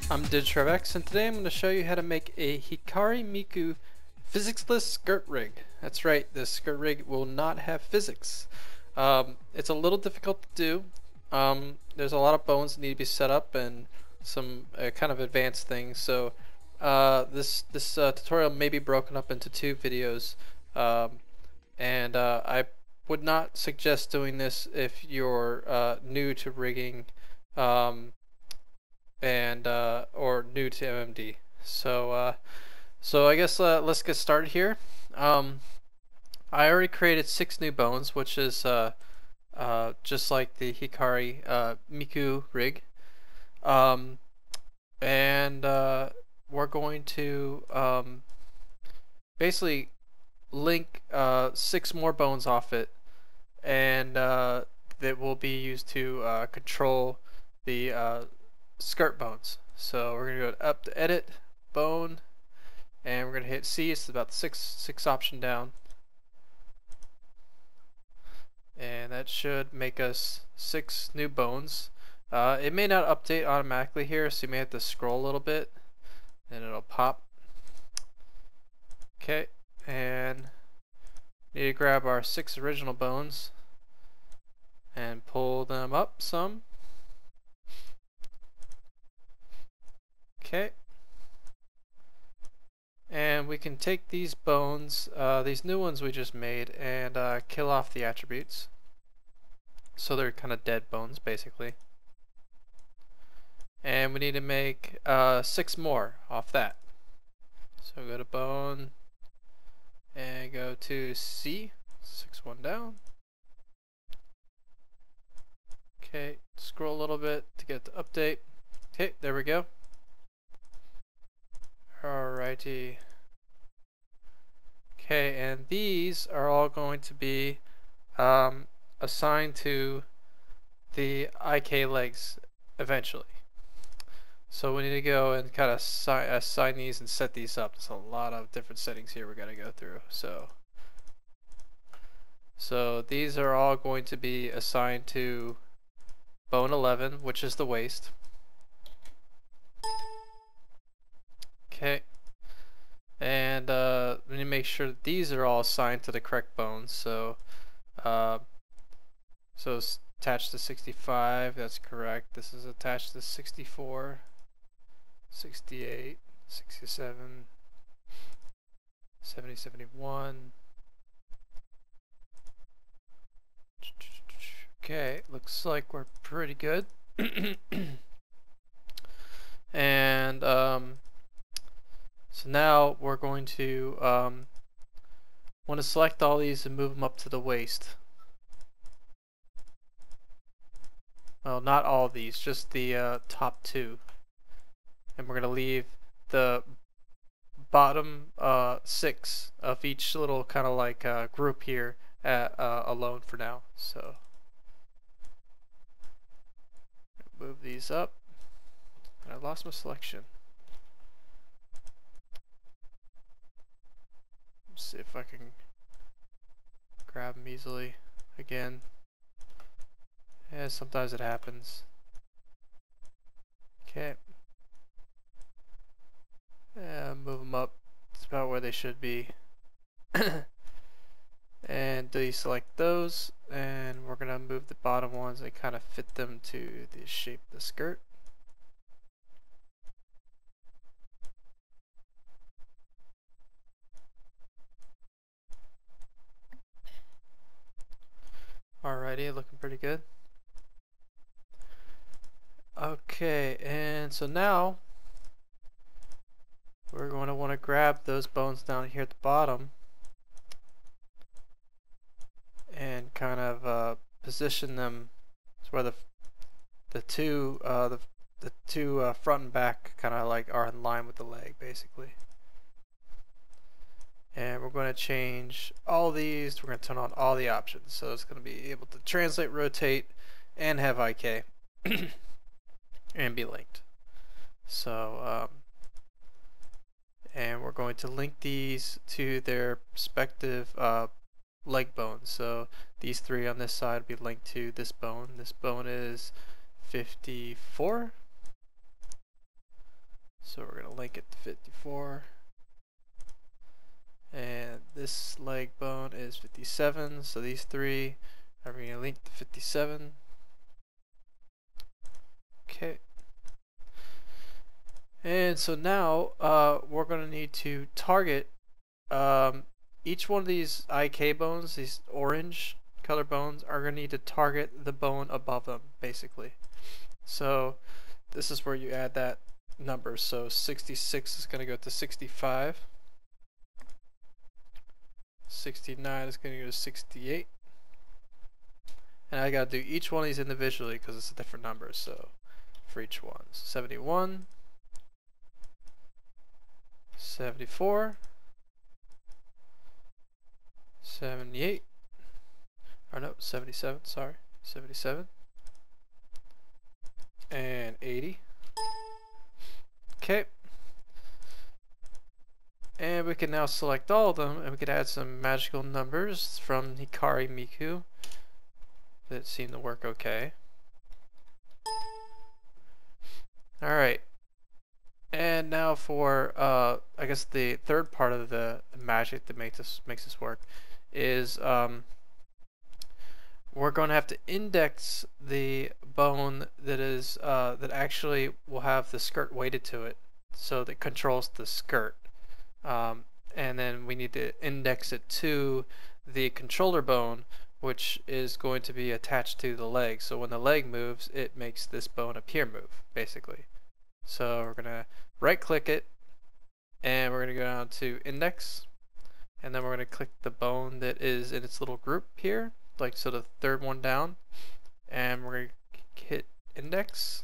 I'm Digitrevx, and today I'm going to show you how to make a Hikari Miku physicsless skirt rig. That's right, this skirt rig will not have physics. It's a little difficult to do. There's a lot of bones that need to be set up and some kind of advanced things. So this tutorial may be broken up into two videos, and I would not suggest doing this if you're new to rigging. Or new to MMD. So I guess let's get started here. I already created 6 new bones, which is just like the Hikari Miku rig. We're going to basically link 6 more bones off it, and that will be used to control the skirt bones. So we're gonna go up to edit bone, and we're gonna hit C. It's about the six option down, and that should make us 6 new bones. It may not update automatically here, so you may have to scroll a little bit and it'll pop. Okay, and need to grab our 6 original bones and pull them up some. Okay, and we can take these bones, these new ones we just made, and kill off the attributes, so they're kind of dead bones basically. And we need to make 6 more off that. So go to bone and go to C, 1 down. Okay, scroll a little bit to get to update. Okay, there we go. Alrighty. Okay, and these are all going to be assigned to the IK legs eventually. So we need to go and kind of assign these and set these up. There's a lot of different settings here we got to go through. So these are all going to be assigned to bone 11, which is the waist. Okay, and we need to make sure that these are all assigned to the correct bones. So it's attached to 65, that's correct. This is attached to 64, 68, 67, 70, 71. Okay, looks like we're pretty good. And so now we're going to want to select all these and move them up to the waist. Well, not all of these, just the top 2. And we're going to leave the bottom 6 of each little kind of like group here alone for now. So move these up. And I lost my selection. See if I can grab them easily again. Yeah, sometimes it happens. Okay. Yeah, move them up. It's about where they should be. And deselect those, and we're gonna move the bottom ones and kind of fit them to the shape of the skirt. Alrighty, looking pretty good. Okay, and so now we're going to want to grab those bones down here at the bottom and kind of position them so where the two front and back kind of like are in line with the leg basically. And we're going to change all these. We're going to turn on all the options. So it's going to be able to translate, rotate, and have IK and be linked. So, and we're going to link these to their respective leg bones. So these 3 on this side will be linked to this bone. This bone is 54. So we're going to link it to 54. And this leg bone is 57, so these three are going to link to 57. Okay. And so now we're going to need to target each one of these IK bones, these orange color bones, are going to need to target the bone above them, basically. So this is where you add that number. So 66 is going to go to 65. 69 is going to go to 68. And I got to do each one of these individually because it's a different number. So for each one, 71, 74, 78, or no, 77, sorry, 77, and 80. Okay. And we can now select all of them, and we could add some magical numbers from Hikari Miku that seem to work okay. Alright. And now for, I guess the third part of the magic that makes this work is we're going to have to index the bone that is that actually will have the skirt weighted to it, so that controls the skirt. And then we need to index it to the controller bone, which is going to be attached to the leg. So when the leg moves, it makes this bone up here move, basically. So we're going to right click it, and we're going to go down to index, and then we're going to click the bone that is in its little group here, like so the third one down, and we're going to hit index.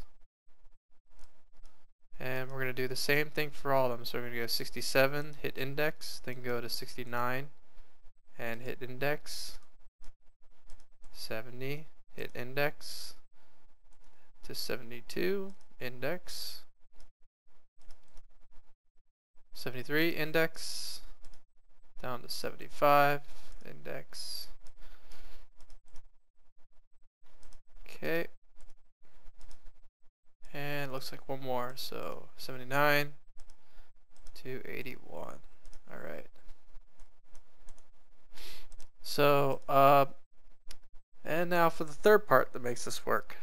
And we're going to do the same thing for all of them. So we're going to go 67, hit index, then go to 69 and hit index, 70, hit index, to 72, index, 73, index, down to 75, index. Okay. And it looks like one more, so 79 to 81. Alright. So, and now for the third part that makes this work.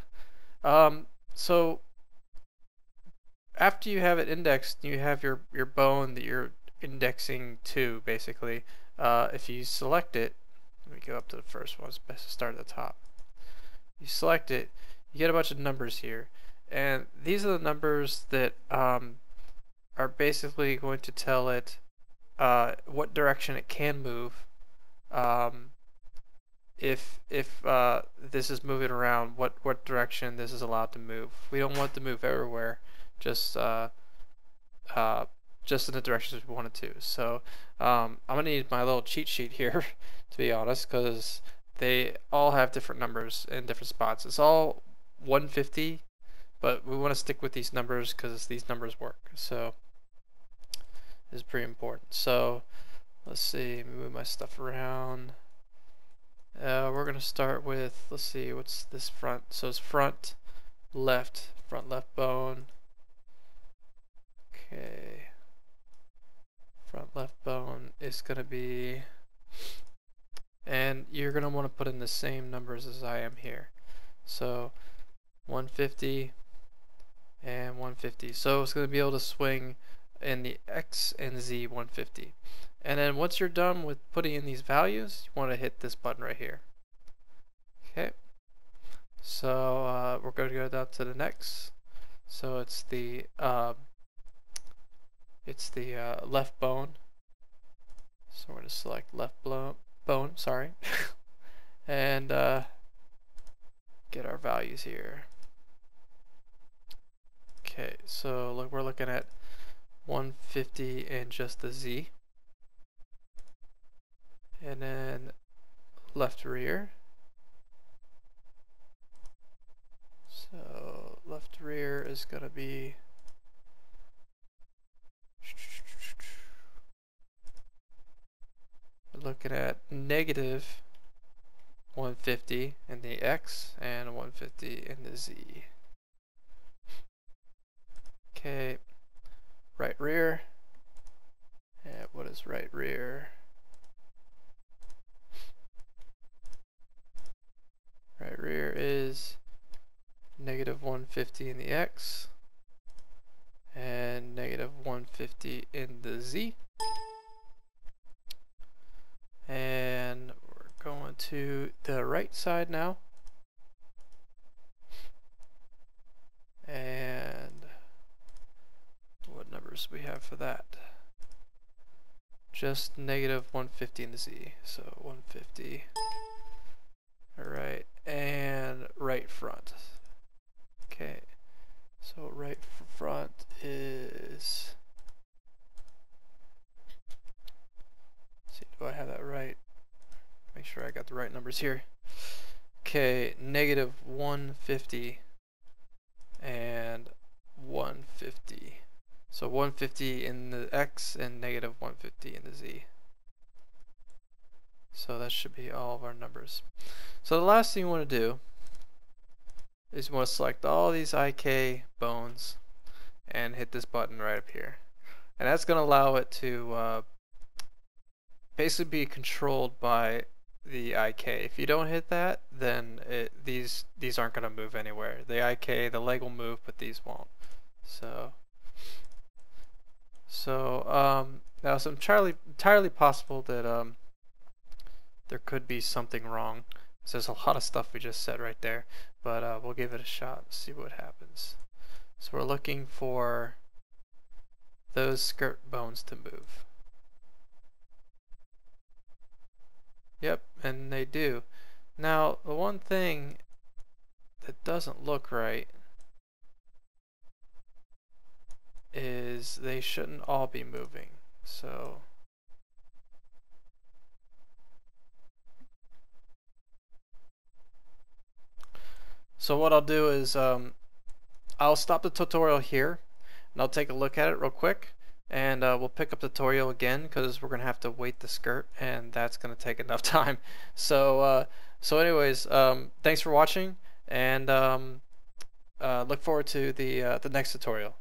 So, after you have it indexed, you have your bone that you're indexing to, basically. If you select it, let me go up to the first one, it's best to start at the top. You select it, you get a bunch of numbers here. And these are the numbers that are basically going to tell it what direction it can move. If this is moving around, what direction this is allowed to move. We don't want to move everywhere, just in the directions we want it to. So I'm gonna need my little cheat sheet here, to be honest, because they all have different numbers in different spots. It's all 150. But we want to stick with these numbers because these numbers work. So this is pretty important. So let's see, move my stuff around. We're going to start with, let's see, what's this front? So it's front left bone. Okay. Front left bone is going to be, and you're going to want to put in the same numbers as I am here. So 150. And 150. So it's going to be able to swing in the X and Z 150. And then once you're done with putting in these values, you want to hit this button right here. Okay. So we're going to go down to the next. So it's the left bone. So we're going to select left bone. Sorry, and get our values here. Okay, so look, we're looking at 150 and just the Z. And then left rear. So left rear is going to be we're looking at negative 150 in the X and 150 in the Z. Okay, right rear. And what is right rear? Right rear is negative 150 in the X and negative 150 in the Z. And we're going to the right side now. And what numbers we have for that? Just negative 150 in the Z. So 150. Alright, and right front. Okay, so right front is, let's see, do I have that right? Make sure I got the right numbers here. Okay, negative 150 and 150. So 150 in the X and negative 150 in the Z. So that should be all of our numbers. So the last thing you want to do is you want to select all these IK bones and hit this button right up here. And that's going to allow it to basically be controlled by the IK. If you don't hit that, then these aren't going to move anywhere. The IK, the leg will move, but these won't. So now it's entirely possible that there could be something wrong. So there's a lot of stuff we just said right there, but we'll give it a shot and see what happens. So we're looking for those skirt bones to move. Yep, and they do. Now, the one thing that doesn't look right is they shouldn't all be moving. So what I'll do is I'll stop the tutorial here and I'll take a look at it real quick, and we'll pick up the tutorial again because we're gonna have to weight the skirt, and that's gonna take enough time. So anyways, thanks for watching, and look forward to the next tutorial.